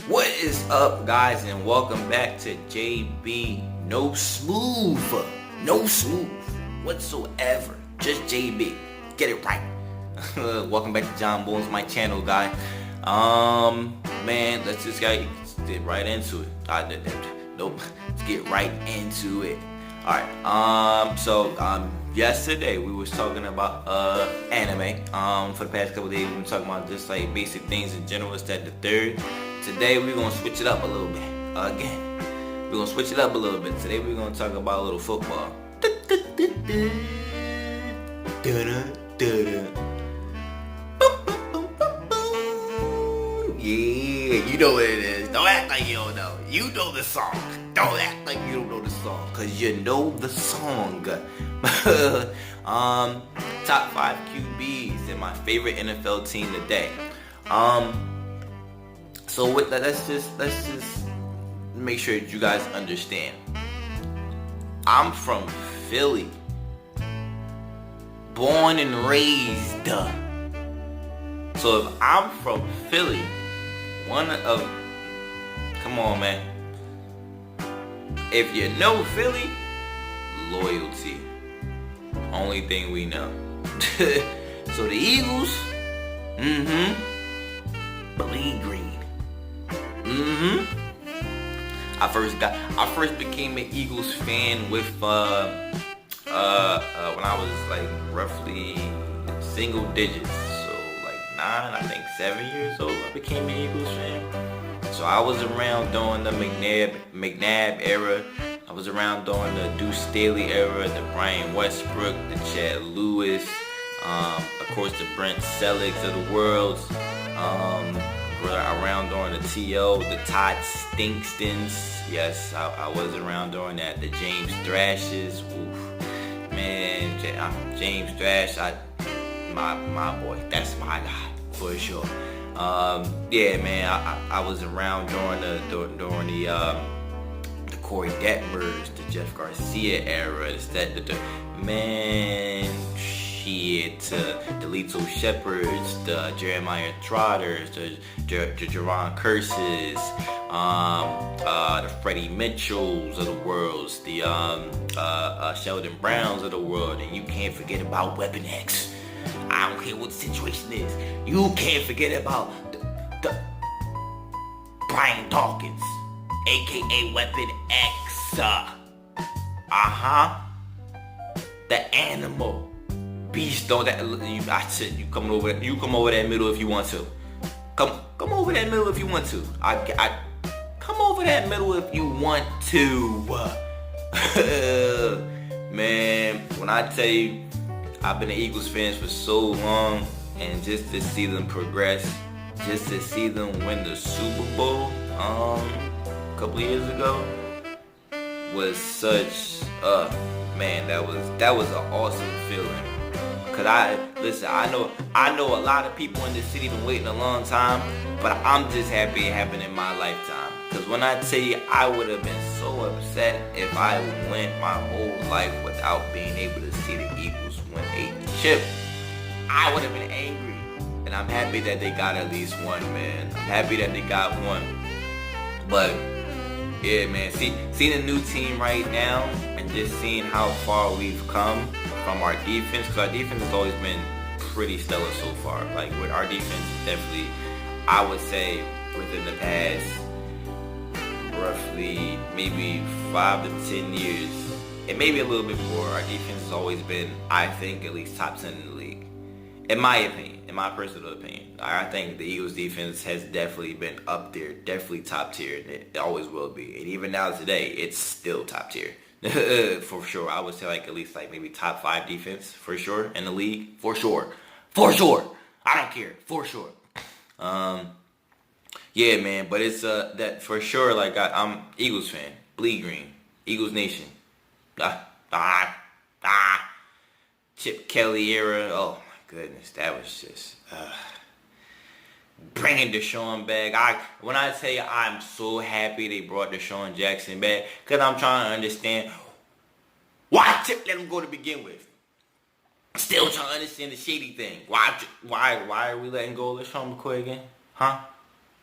What is up, guys, and welcome back to JB. No smooth whatsoever. Just JB. Get it right. Welcome back to John Bones, my channel, guy. Man, let's just get right into it. Nope. Let's get right into it. All right. Yesterday we was talking about anime. For the past couple days we've been talking about just like basic things in general. It's that the third. Today we're gonna switch it up a little bit. Again, we're gonna switch it up a little bit. Today we're gonna talk about a little football. Yeah, you know what it is. Don't act like you don't know. You know the song. Don't act like you don't know the song, cause you know the song. Top 5 QBs and my favorite NFL team today. So with that, let's just make sure that you guys understand. I'm from Philly, born and raised. So if I'm from Philly, come on, man. If you know Philly, loyalty. Only thing we know. So the Eagles, bleed green. I first became an Eagles fan with when I was like roughly single digits, so like 7 years old. I became an Eagles fan. So I was around during the McNabb era. I was around during the Deuce Staley era, the Brian Westbrook, the Chad Lewis, of course the Brent Sellicks of the world. Around during the T.O., the Todd Stinkstons. Yes, I was around during that. The James Thrashes. Oof. Man, James Thrash, my boy. That's my guy, for sure. Yeah, man, I was around during the Corey Detmers, the Jeff Garcia era, the Lito Shepherds, the Jeremiah Trotters, the Jerron Curses, the Freddie Mitchells of the world, the Sheldon Browns of the world, and you can't forget about Weapon X. I don't care what the situation is. You can't forget about the Brian Dawkins, aka Weapon X. The animal. Beast on that. You come over that middle if you want to. Come over that middle if you want to. Come over that middle if you want to. Man, when I tell you I've been an Eagles fan for so long, and just to see them progress, just to see them win the Super Bowl a couple years ago was such man, that was an awesome feeling. Cause I know a lot of people in this city been waiting a long time, but I'm just happy it happened in my lifetime. Cause when I tell you, I would have been so upset if I went my whole life without being able to see the Eagles win a chip. I would have been angry, and I'm happy that they got at least one, man. I'm happy that they got one. But yeah, man, seeing a new team right now and just seeing how far we've come from our defense, because our defense has always been pretty stellar so far. Like, with our defense, definitely, I would say within the past roughly maybe 5 to 10 years, and maybe a little bit more, our defense has always been, I think, at least top 10 in the league. In my opinion, in my personal opinion, I think the Eagles defense has definitely been up there, definitely top tier, and it always will be. And even now today, it's still top tier. For sure. I would say like at least like maybe top 5 defense for sure in the league. For sure. I don't care. For sure. Yeah, man, but it's that for sure. Like I'm Eagles fan, bleed green, Eagles Nation. Chip Kelly era. Oh my goodness, that was just bringing Deshaun back. When I tell you I'm so happy they brought Deshaun Jackson back, because I'm trying to understand why Chip let him go to begin with. Still trying to understand the shady thing. Why are we letting go of LeSean McCoy again? Huh?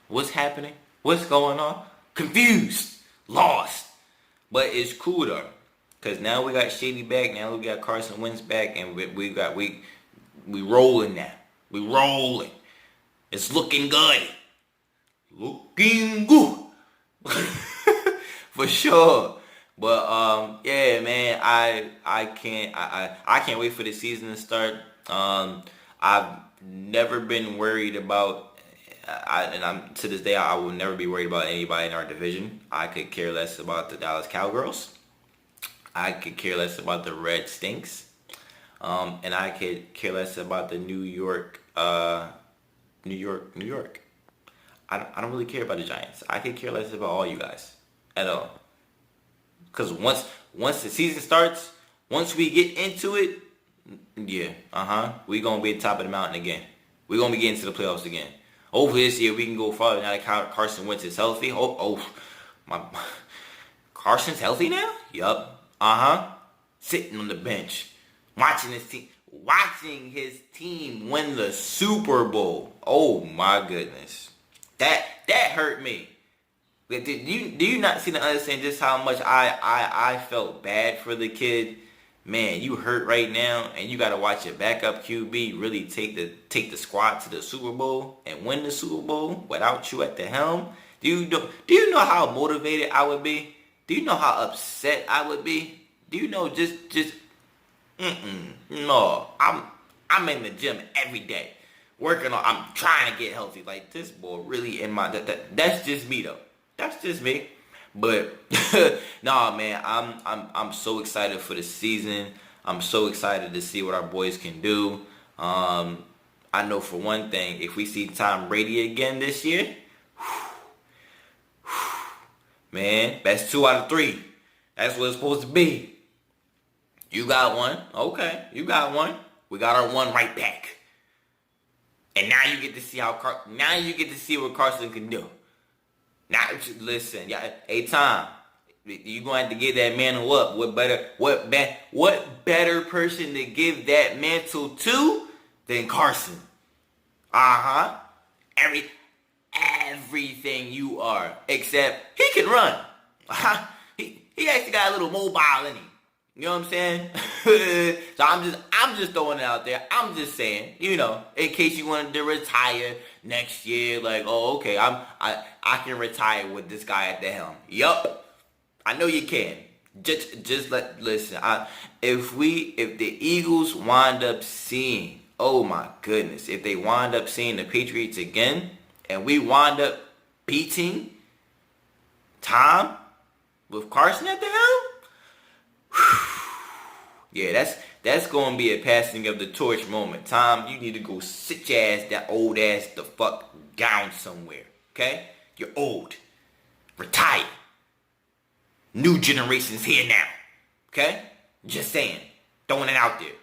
What's happening? What's going on? Confused. Lost. But it's cool though. Cause now we got Shady back, now we got Carson Wentz back, and we rolling now. We rolling. It's looking good. Looking good. For sure. But yeah, man, I can't wait for the season to start. I've never been worried about, and I'm to this day I will never be worried about anybody in our division. I could care less about the Dallas Cowgirls. I could care less about the Red Stinks. And I could care less about the New York. I don't really care about the Giants. I could care less about all you guys at all. Because once the season starts, once we get into it, yeah, we gonna be at the top of the mountain again. We gonna be getting to the playoffs again. Hopefully this year we can go farther now that Carson Wentz is healthy. My Carson's healthy now? Yup. Sitting on the bench, watching his team win the Super Bowl. Oh my goodness, that hurt me. Do you not see and understand just how much I felt bad for the kid? Man, you hurt right now, and you got to watch your backup QB really take the squad to the Super Bowl and win the Super Bowl without you at the helm. Do you know how motivated I would be? Do you know how upset I would be? Do you know no, I'm in the gym every day, working on. I'm trying to get healthy. Like this boy really in my that's just me though. That's just me. But nah, man, I'm so excited for the season. I'm so excited to see what our boys can do. I know for one thing, if we see Tom Brady again this year, man, that's 2 out of 3. That's what it's supposed to be. You got one. Okay, you got one. We got our one right back. And now you get to see what Carson can do. Now, listen, hey Tom, you gonna have to give that mantle up. What better person to give that mantle to than Carson? Everything you are, except he can run. He actually got a little mobile in him. You know what I'm saying? So I'm just throwing it out there. I'm just saying, in case you wanted to retire next year, like, oh, okay, I can retire with this guy at the helm. Yup, I know you can. Listen. If the Eagles wind up seeing, oh my goodness, if they wind up seeing the Patriots again, and we wind up beating Tom with Carson at the helm. Yeah, that's gonna be a passing of the torch moment. Tom, you need to go sit your old ass the fuck down somewhere. Okay? You're old. Retire. New generation's here now. Okay? Just saying. Throwing it out there.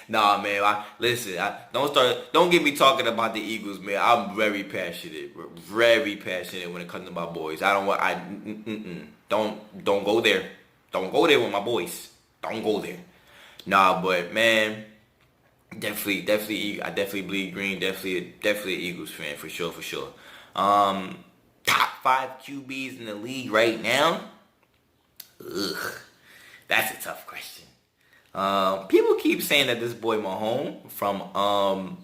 Nah, man. Don't get me talking about the Eagles, man. I'm very passionate when it comes to my boys. Don't go there. Don't go there with my boys. Don't go there. Nah, but man, definitely, I definitely bleed green. Definitely an Eagles fan for sure. Top 5 QBs in the league right now. Ugh, that's a tough question. People keep saying that this boy Mahomes from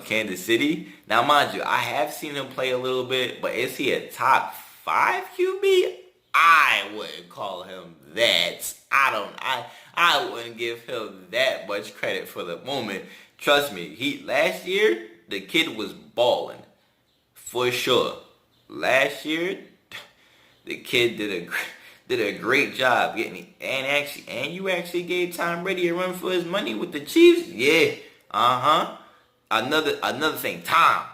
Kansas City. Now, mind you, I have seen him play a little bit, but is he a top 5 QB? I wouldn't call him that. I wouldn't give him that much credit for the moment. Trust me, last year the kid was balling for sure. Last year the kid did a great job getting and you actually gave Tom Brady a run for his money with the Chiefs. Yeah, Another thing, Tom,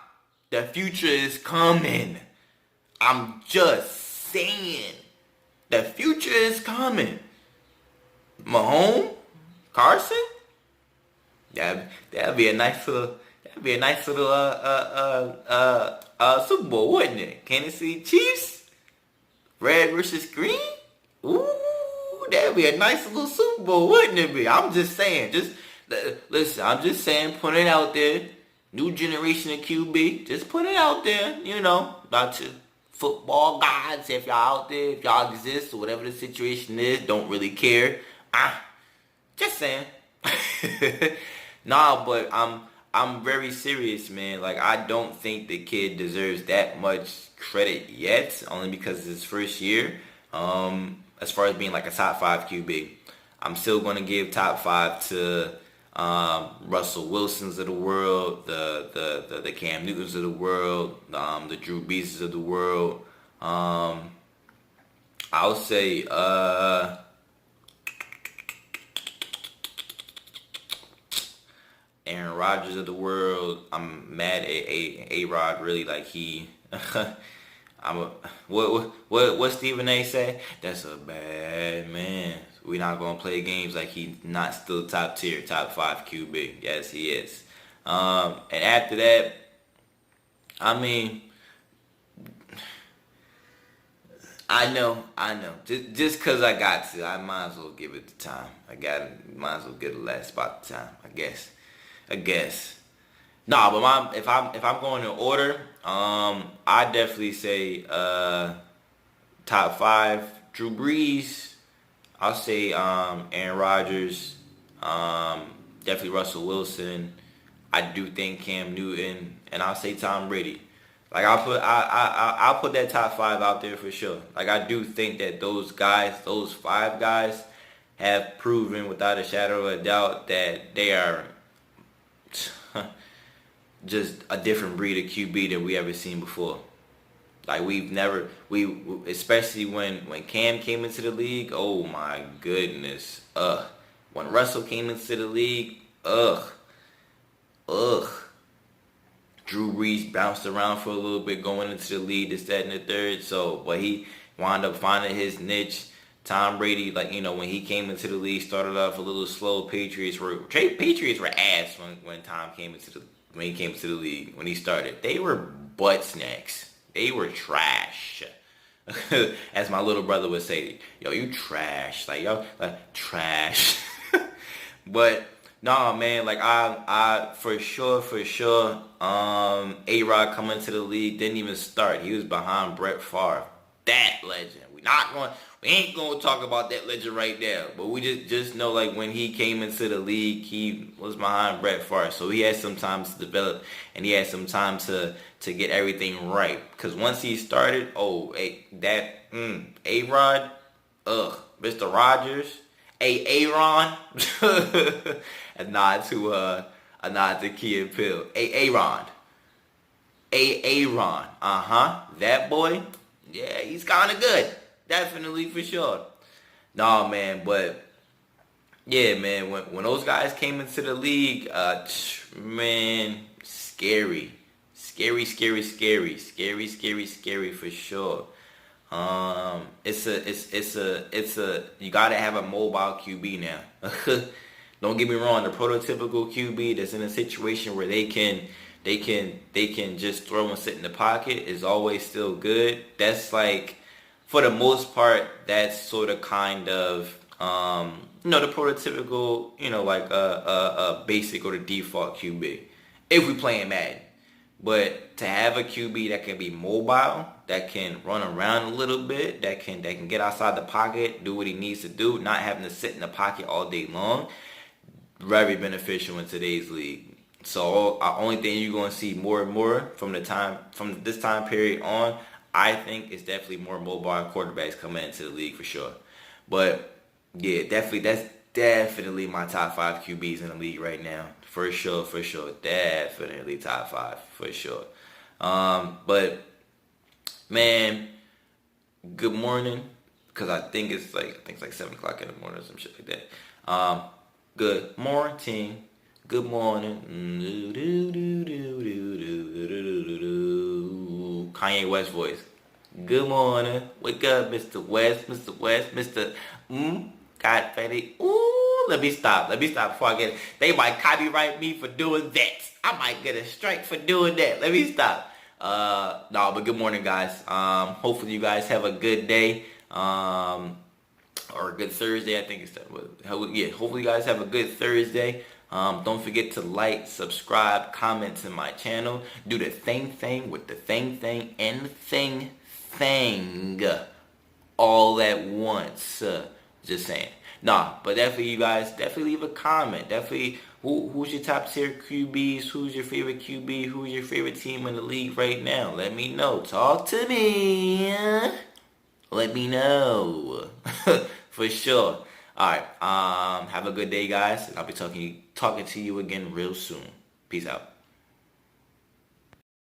the future is coming. I'm just saying. The future is coming. Mahomes, Carson, that'd be a nice little Super Bowl, wouldn't it? Kansas City Chiefs, red versus green. Ooh, that'd be a nice little Super Bowl, wouldn't it be? I'm just saying. Listen. I'm just saying. Put it out there. New generation of QB. Just put it out there, about to football gods. If y'all out there, if y'all exist, or whatever the situation is, don't really care. Just saying. Nah, but I'm very serious, man. Like, I don't think the kid deserves that much credit yet, only because it's his first year. As far as being like a top 5 QB, I'm still going to give top 5 to Russell Wilsons of the world, the Cam Newtons of the world, the Drew Breeses of the world. I'll say Aaron Rodgers of the world. I'm mad at A-Rod, really, like he what Stephen A say? That's a bad man. We're not gonna play games like he's not still top tier, top 5 QB. Yes, he is. And after that, I mean, I know. Just cause I got to, I might as well give it the time. Might as well give it the last spot the time. I guess. Nah, but if I'm going in order, I definitely say top 5 Drew Brees. I'll say Aaron Rodgers, definitely Russell Wilson. I do think Cam Newton, and I'll say Tom Brady. Like, I'll put that top 5 out there for sure. Like, I do think that those 5 guys, have proven without a shadow of a doubt that they are just a different breed of QB than we ever seen before. Like, especially when Cam came into the league, oh my goodness. When Russell came into the league, Drew Brees bounced around for a little bit going into the league, this, that, and the third. But he wound up finding his niche. Tom Brady, when he came into the league, started off a little slow. Patriots were ass when he came into the league. When he started, they were butt snacks. They were trash. As my little brother would say, yo, you trash. Trash. But nah, man, I for sure, A-Rod coming to the league didn't even start. He was behind Brett Favre. That legend. We ain't gonna talk about that legend right now. But we just know, when he came into the league, he was behind Brett Favre. So he had some time to develop, and he had some time to get everything right. Because once he started, A-Rod, Mr. Rogers, Aaron, a nod to Key and Peele. Aaron, that boy, yeah, he's kind of good. Definitely, for sure. Nah, man, but yeah, man, when those guys came into the league, man, scary for sure. It's a you gotta have a mobile QB now. Don't get me wrong, the prototypical QB that's in a situation where they can just throw and sit in the pocket is always still good. That's for the most part, that's sort of kind of the prototypical, a basic or the default QB if we playing Madden. But to have a QB that can be mobile, that can run around a little bit, that can get outside the pocket, do what he needs to do, not having to sit in the pocket all day long, very beneficial in today's league. So only thing you're going to see more and more from this time period on, I think, is definitely more mobile quarterbacks coming into the league for sure. But yeah, that's definitely my top 5 QBs in the league right now. For sure. Definitely top 5, for sure. But, man, good morning. Because I think it's like 7 o'clock in the morning or some shit like that. Good morning. Good morning. Kanye West voice. Good morning. Wake up, Mr. West. Mr. God, Fatty. Ooh, let me stop before I get it. They might copyright me for doing that. I might get a strike for doing that. Let me stop. No, but good morning, guys. Hopefully you guys have a good day. Or a good Thursday. I think it's that. Yeah, hopefully you guys have a good Thursday. Don't forget to like, subscribe, comment to my channel. Do the thing with the thing and the thing all at once. Just saying. Nah, but definitely you guys, definitely leave a comment. Definitely, who's your top tier QBs? Who's your favorite QB? Who's your favorite team in the league right now? Let me know. Talk to me. Let me know. For sure. Alright, have a good day, guys. I'll be talking to you again real soon. Peace out.